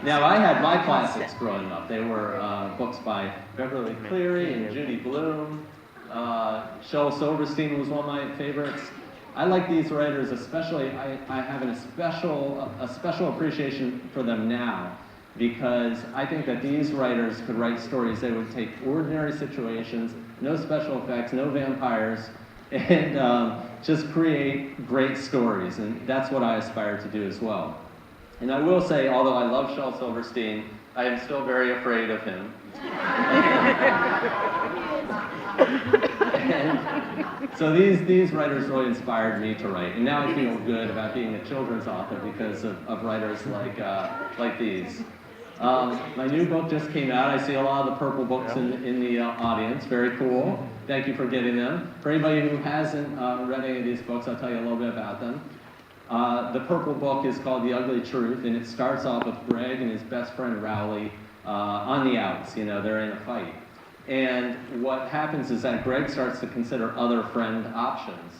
Now, I had my classics growing up. They were books by Beverly Cleary and Judy Blume. Shel Silverstein was one of my favorites. I like these writers especially. I have a special appreciation for them now, because I think that these writers could write stories that would take ordinary situations, no special effects, no vampires, and just create great stories. And that's what I aspire to do as well. And I will say, although I love Shel Silverstein, I am still very afraid of him. And so these writers really inspired me to write. And now I feel good about being a children's author because of writers like these. My new book just came out. I see a lot of the purple books in the audience. Very cool. Thank you for getting them. For anybody who hasn't read any of these books, I'll tell you a little bit about them. The purple book is called The Ugly Truth, and it starts off with Greg and his best friend Rowley on the outs. You know, they're in a fight. And what happens is that Greg starts to consider other friend options.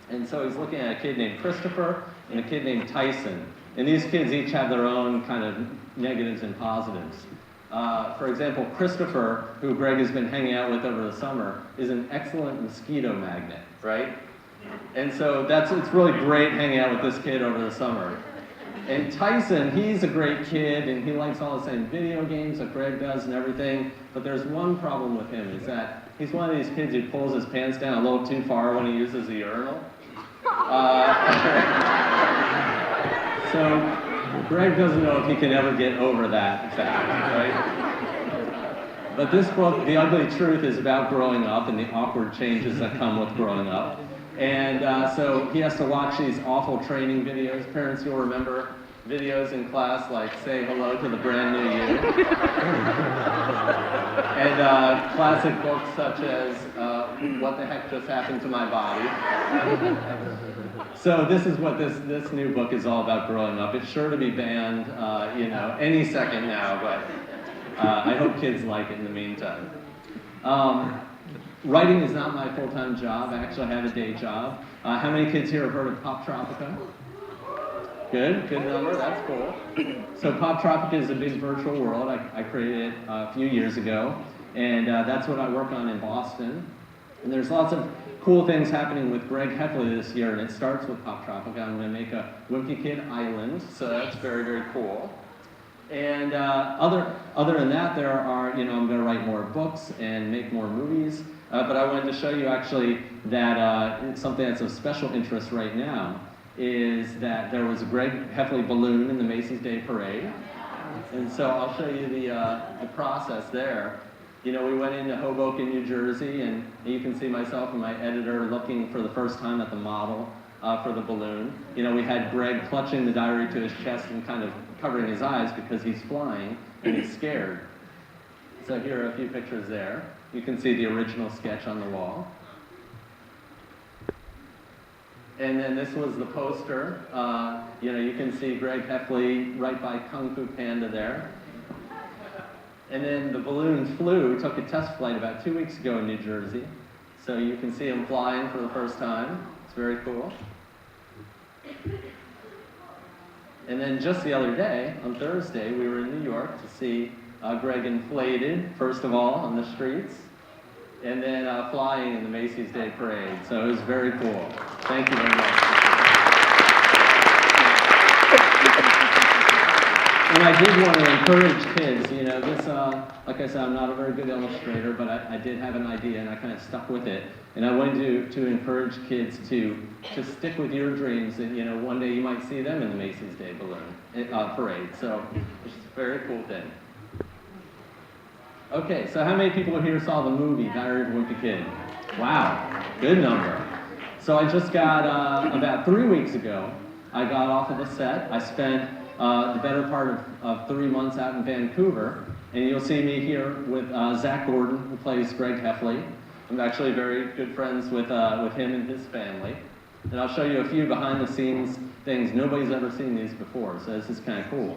And so he's looking at a kid named Christopher and a kid named Tyson. And these kids each have their own kind of negatives and positives. For example, Christopher, who Greg has been hanging out with over the summer, is an excellent mosquito magnet, right? And so it's really great hanging out with this kid over the summer. And Tyson, he's a great kid, and he likes all the same video games that Greg does and everything, but there's one problem with him, is that he's one of these kids who pulls his pants down a little too far when he uses the urinal. So Greg doesn't know if he can ever get over that fact, right? But this book, The Ugly Truth, is about growing up and the awkward changes that come with growing up. And so he has to watch these awful training videos. Parents, you'll remember videos in class like "Say hello to the brand new you," and classic books such as "What the heck just happened to my body." So this is what this new book is all about: growing up. It's sure to be banned, any second now, but I hope kids like it in the meantime. Writing is not my full-time job. I actually have a day job. How many kids here have heard of Pop Tropica? Good number, that's cool. So Pop Tropica is a big virtual world. I created it a few years ago, and that's what I work on in Boston. And there's lots of cool things happening with Greg Heffley this year, and it starts with Pop Tropica. I'm going to make a Wimpy Kid island, so that's very, very cool. And other than that, there are, I'm going to write more books and make more movies. But I wanted to show you actually that something that's of special interest right now is that there was a Greg Heffley balloon in the Macy's Day Parade. And so I'll show you the process there. We went into Hoboken, New Jersey, and you can see myself and my editor looking for the first time at the model for the balloon. We had Greg clutching the diary to his chest and kind of covering his eyes because he's flying and he's scared. So here are a few pictures there. You can see the original sketch on the wall. And then this was the poster. You can see Greg Heffley right by Kung Fu Panda there. And then the balloon took a test flight about 2 weeks ago in New Jersey. So you can see him flying for the first time. It's very cool. And then just the other day, on Thursday, we were in New York to see Greg inflated, first of all, on the streets, and then flying in the Macy's Day Parade. So it was very cool. Thank you very much. And I did want to encourage kids, like I said, I'm not a very good illustrator, but I did have an idea and I kind of stuck with it. And I wanted to encourage kids to stick with your dreams, and one day you might see them in the Macy's Day Parade. So it's just a very cool thing. Okay, so how many people here saw the movie, Diary of a Wimpy Kid? Wow, good number. So I just got, about 3 weeks ago, I got off of the set. I spent the better part of 3 months out in Vancouver, and you'll see me here with Zach Gordon, who plays Greg Heffley. I'm actually very good friends with him and his family. And I'll show you a few behind-the-scenes things. Nobody's ever seen these before, so this is kind of cool.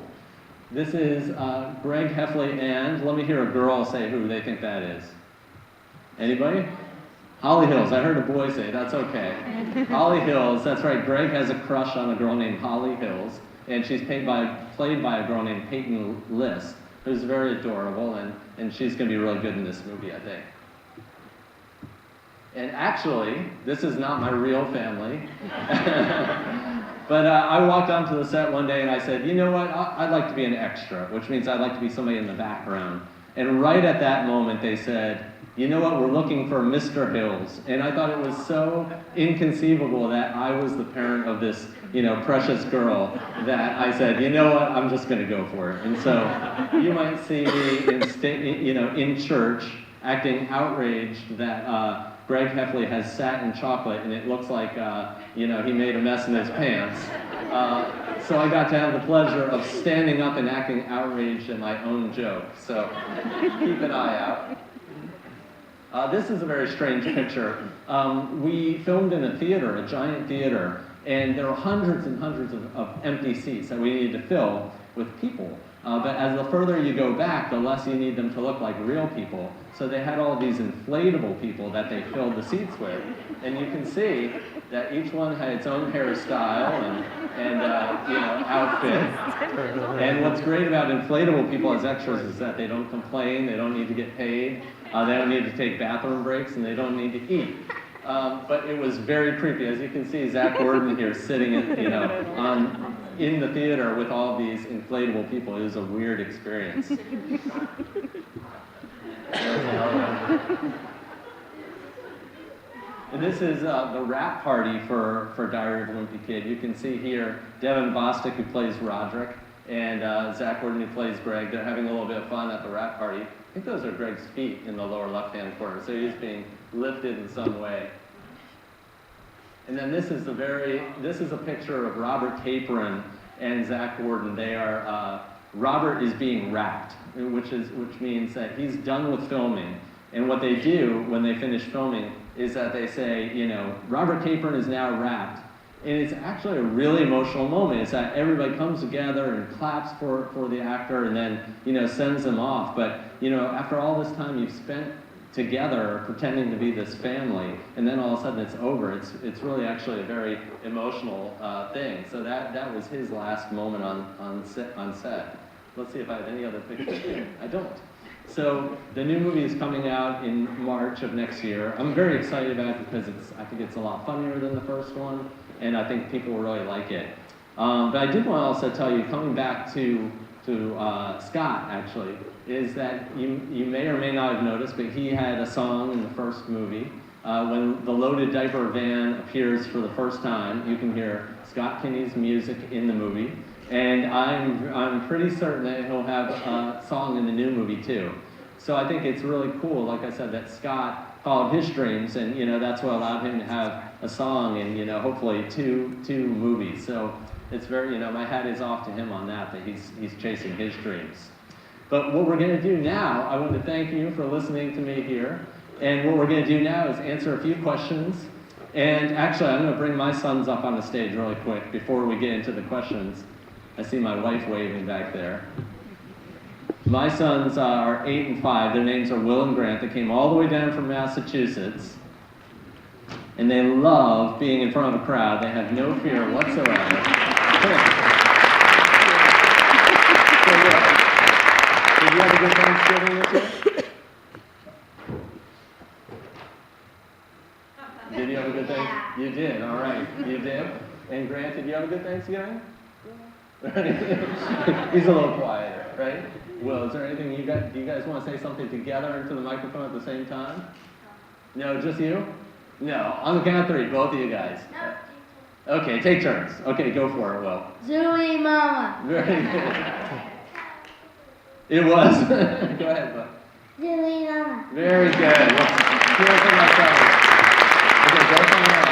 This is Greg Heffley, and let me hear a girl say who they think that is. Anybody? Holly Hills. I heard a boy say, that's okay. Holly Hills, that's right. Greg has a crush on a girl named Holly Hills. and she's played by a girl named Peyton List, who's very adorable, and she's going to be really good in this movie, I think. And actually, this is not my real family. But I walked onto the set one day and I said, you know what, I'd like to be an extra, which means I'd like to be somebody in the background. And right at that moment they said, you know what, we're looking for Mr. Hills. And I thought it was so inconceivable that I was the parent of this, precious girl, that I said, you know what, I'm just gonna go for it. And so you might see me in church acting outraged that Greg Heffley has satin chocolate and it looks like, he made a mess in his pants. So I got to have the pleasure of standing up and acting outraged at my own joke. So keep an eye out. This is a very strange picture. We filmed in a theater, a giant theater, and there were hundreds and hundreds of empty seats that we needed to fill with people. But as the further you go back, the less you need them to look like real people. So they had all these inflatable people that they filled the seats with. And you can see that each one had its own hairstyle and outfit. And what's great about inflatable people as extras is that they don't complain, they don't need to get paid, they don't need to take bathroom breaks, and they don't need to eat. But it was very creepy. As you can see, Zach Gordon here sitting in the theater with all these inflatable people. It was a weird experience. And this is the rap party for Diary of a Wimpy Kid. You can see here Devin Bostic, who plays Roderick, and Zach Gordon, who plays Greg. They're having a little bit of fun at the rap party. I think those are Greg's feet in the lower left-hand corner, so he's being lifted in some way. And then this is a picture of Robert Capron and Zach Gordon. They are Robert is being wrapped, which means that he's done with filming. And what they do when they finish filming is that they say, Robert Capron is now wrapped. And it's actually a really emotional moment. It's that everybody comes together and claps for the actor and then, sends them off. But, after all this time you've spent together pretending to be this family, and then all of a sudden it's over, it's really actually a very emotional thing. So that was his last moment on set. Let's see if I have any other pictures here. I don't. So the new movie is coming out in March of next year. I'm very excited about it because I think it's a lot funnier than the first one, and I think people will really like it. But I did want to also tell you, coming back to Scott, actually, is that you may or may not have noticed, but he had a song in the first movie. When the Loaded Diaper Van appears for the first time, you can hear Scott Kinney's music in the movie. And I'm pretty certain that he'll have a song in the new movie too. So I think it's really cool, like I said, that Scott followed his dreams, and that's what allowed him to have a song and hopefully two movies. So it's very my hat is off to him on that he's chasing his dreams. But what we're going to do now, I want to thank you for listening to me here. And what we're going to do now is answer a few questions. And actually, I'm going to bring my sons up on the stage really quick before we get into the questions. I see my wife waving back there. My sons are 8 and 5. Their names are Will and Grant. They came all the way down from Massachusetts. And they love being in front of a crowd. They have no fear whatsoever. Did you have a good Thanksgiving this year? Did you have a good Thanksgiving? You did, all right. You did. And Grant, did you have a good Thanksgiving? He's a little quieter, right? Will, is there anything do you guys want to say something together into the microphone at the same time? No, just you? No. On the count of 3, both of you guys. No. Okay, take turns. Okay, go for it, Will. Zooey Mama. Very good. It was. Go ahead, Will. Zooey Mama. Very good. Here's for my son. Okay, go from there.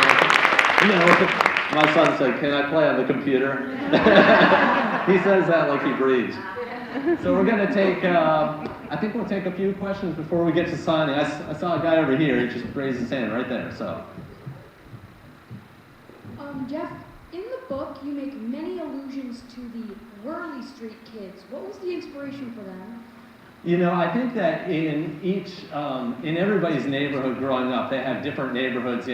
No. My son said, "Can I play on the computer?" He says that like he breathes. So we're going to take, I think we'll take a few questions before we get to signing. I saw a guy over here, he just raised his hand right there, so. Jeff, in the book, you make many allusions to the Whirly Street Kids. What was the inspiration for them? I think that in everybody's neighborhood growing up, they have different neighborhoods,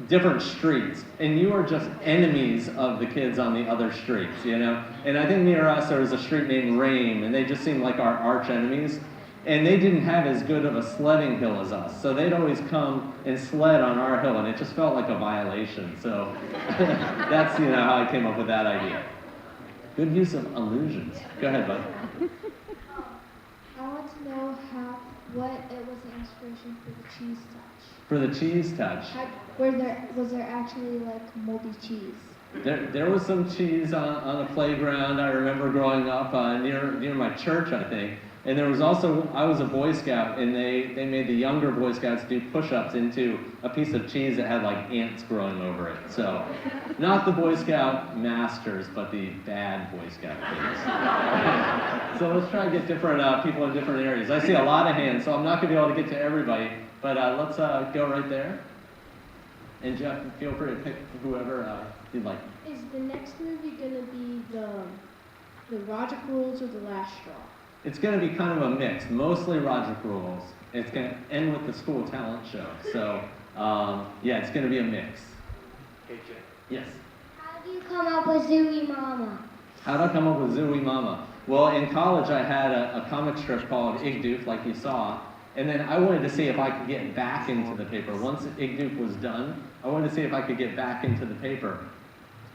different streets, and you are just enemies of the kids on the other streets, you know? And I think near us there was a street named Rame, and they just seemed like our arch enemies. And they didn't have as good of a sledding hill as us, so they'd always come and sled on our hill, and it just felt like a violation. So that's, you know, how I came up with that idea. Good use of illusions. Go ahead, bud. I want to know what it was the inspiration for the cheese touch. For the cheese touch, Was there actually like moldy cheese? there was some cheese on the playground. I remember growing up near my church, I think. And there was also, I was a Boy Scout, and they made the younger Boy Scouts do push-ups into a piece of cheese that had like ants growing over it. So, not the Boy Scout masters, but the bad Boy Scout kids. So let's try and get different people in different areas. I see a lot of hands, so I'm not going to be able to get to everybody, but let's go right there. And Jeff, feel free to pick whoever you'd like. Is the next movie going to be the Roger Rules or The Last Straw? It's going to be kind of a mix, mostly Roger Rules. It's going to end with the school talent show. So, yeah, it's going to be a mix. Hey, Jay. Yes? How do you come up with Zooey Mama? How did I come up with Zooey Mama? Well, in college I had a comic strip called Igdoof, like you saw, and then I wanted to see if I could get back into the paper. Once Igdoof was done, I wanted to see if I could get back into the paper.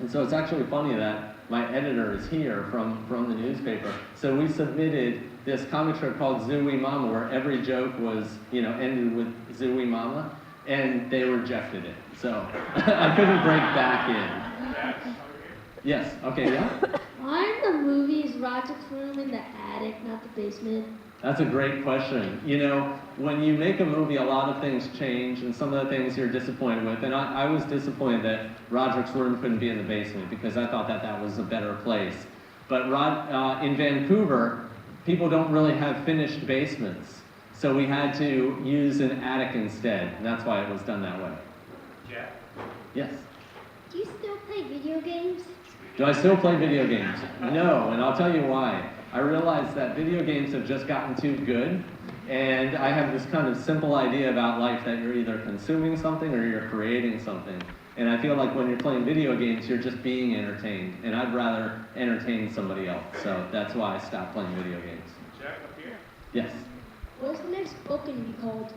And so it's actually funny that my editor is here from the newspaper. So we submitted this comic strip called Zooey Mama, where every joke was, you know, ended with Zooey Mama, and they rejected it. So I couldn't break back in. Yes, okay, yeah? Why in the movie is Roger's room in the attic, not the basement? That's a great question. You know, when you make a movie, a lot of things change, and some of the things you're disappointed with. And I was disappointed that Roderick's room couldn't be in the basement, because I thought that was a better place. But in Vancouver, people don't really have finished basements. So we had to use an attic instead, and that's why it was done that way. Jeff? Yes? Do you still play video games? Do I still play video games? No, and I'll tell you why. I realized that video games have just gotten too good, and I have this kind of simple idea about life that you're either consuming something or you're creating something. And I feel like when you're playing video games, you're just being entertained, and I'd rather entertain somebody else. So that's why I stopped playing video games. Jeff, up here? Yes? What's the next book going to be called?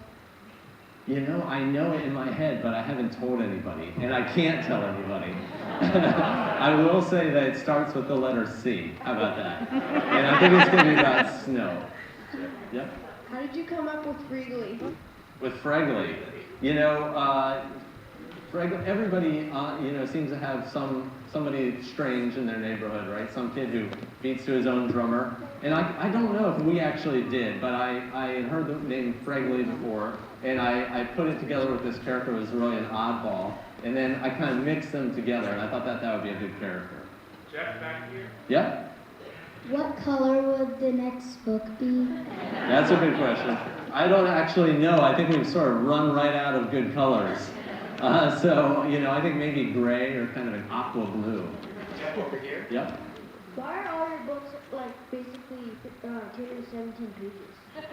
You know, I know it in my head, but I haven't told anybody, and I can't tell anybody. I will say that it starts with the letter C. How about that? And I think it's going to be about snow. Yep. How did you come up with Gregory? With Fregley, you know, everybody, you know, seems to have somebody strange in their neighborhood, right? Some kid who beats to his own drummer. And I don't know if we actually did, but I had heard the name Fregley before, and I put it together with this character who was really an oddball, and then I kind of mixed them together, and I thought that would be a good character. Jeff, back here? Yeah? What color would the next book be? That's a good question. I don't actually know. I think we've sort of run right out of good colors. So, you know, I think maybe gray or kind of an aqua blue. Jeff, over here? Yep. Why are all your books, like, basically 217 pages?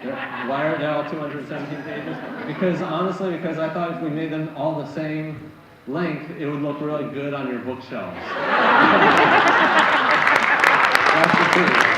Why are they all 217 pages? Because honestly, I thought if we made them all the same length, it would look really good on your bookshelves. That's the truth.